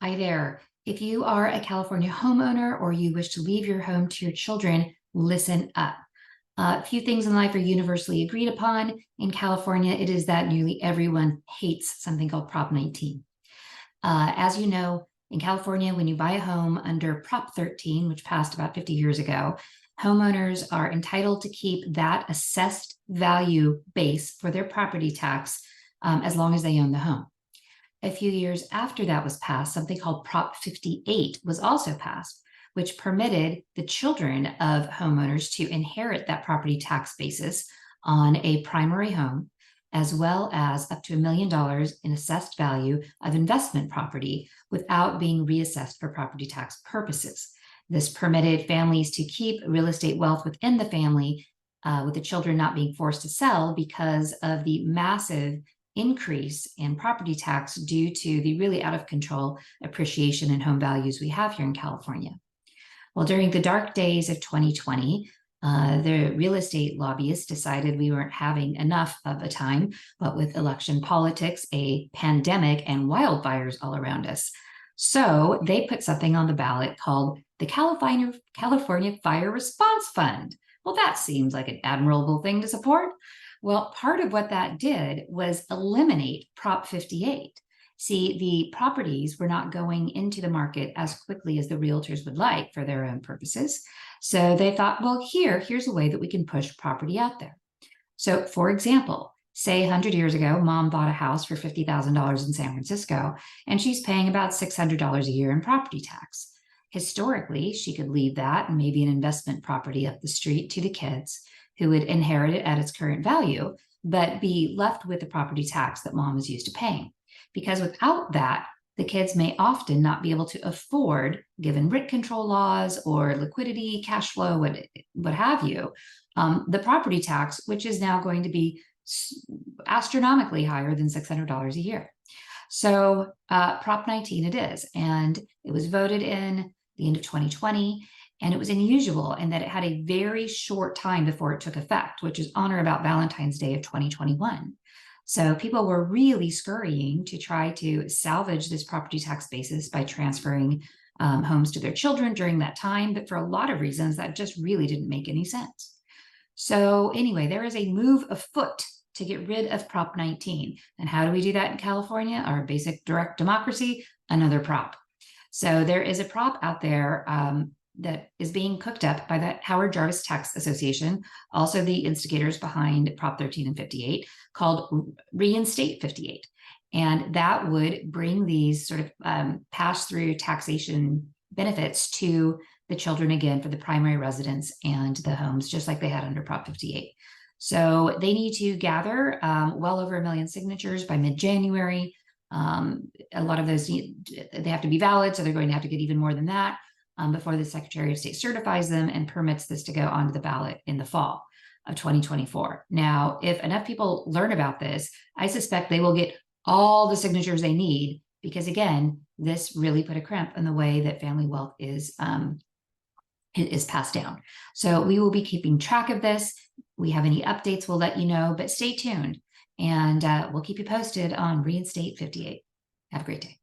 Hi there. If you are a California homeowner or you wish to leave your home to your children, listen up. A few things in life are universally agreed upon. In California, it is that nearly everyone hates something called Prop 19. As you know, in California, when you buy a home under Prop 13, which passed about 50 years ago, homeowners are entitled to keep that assessed value base for their property tax as long as they own the home. A few years after that was passed, something called Prop 58 was also passed, which permitted the children of homeowners to inherit that property tax basis on a primary home, as well as up to $1 million in assessed value of investment property without being reassessed for property tax purposes. This permitted families to keep real estate wealth within the family, with the children not being forced to sell because of the massive increase in property tax due to the really out of control appreciation in home values we have here in California. Well, during the dark days of 2020, the real estate lobbyists decided we weren't having enough of a time, but with election politics, a pandemic, and wildfires all around us. So they put something on the ballot called the California Fire Response Fund. Well, that seems like an admirable thing to support. Well, part of what that did was eliminate Prop 58. See, the properties were not going into the market as quickly as the realtors would like for their own purposes. So they thought, well, here's a way that we can push property out there. So, for example, say 100 years ago, mom bought a house for $50,000 in San Francisco, and she's paying about $600 a year in property tax. Historically, she could leave that and maybe an investment property up the street to the kids, who would inherit it at its current value, but be left with the property tax that mom is used to paying. Because without that, the kids may often not be able to afford, given rent control laws or liquidity, cash flow, what have you, the property tax, which is now going to be astronomically higher than $600 a year. So Prop 19 it is, and it was voted in the end of 2020. And it was unusual in that it had a very short time before it took effect, which is on or about Valentine's Day of 2021. So people were really scurrying to try to salvage this property tax basis by transferring homes to their children during that time. But for a lot of reasons, that just really didn't make any sense. So anyway, there is a move afoot to get rid of Prop 19. And how do we do that in California? Our basic direct democracy, another prop. So there is a prop out there that is being cooked up by the Howard Jarvis Tax Association, also the instigators behind Prop 13 and 58, called Reinstate 58. And that would bring these sort of pass-through taxation benefits to the children again for the primary residence and the homes, just like they had under Prop 58. So they need to gather well over 1 million signatures by mid-January. A lot of those, they have to be valid, so they're going to have to get even more than that before the Secretary of State certifies them and permits this to go onto the ballot in the fall of 2024. Now, if enough people learn about this, I suspect they will get all the signatures they need, because again, this really put a crimp in the way that family wealth is passed down. So we will be keeping track of this. We have any updates, we'll let you know, but stay tuned, and we'll keep you posted on Reinstate 58. Have a great day.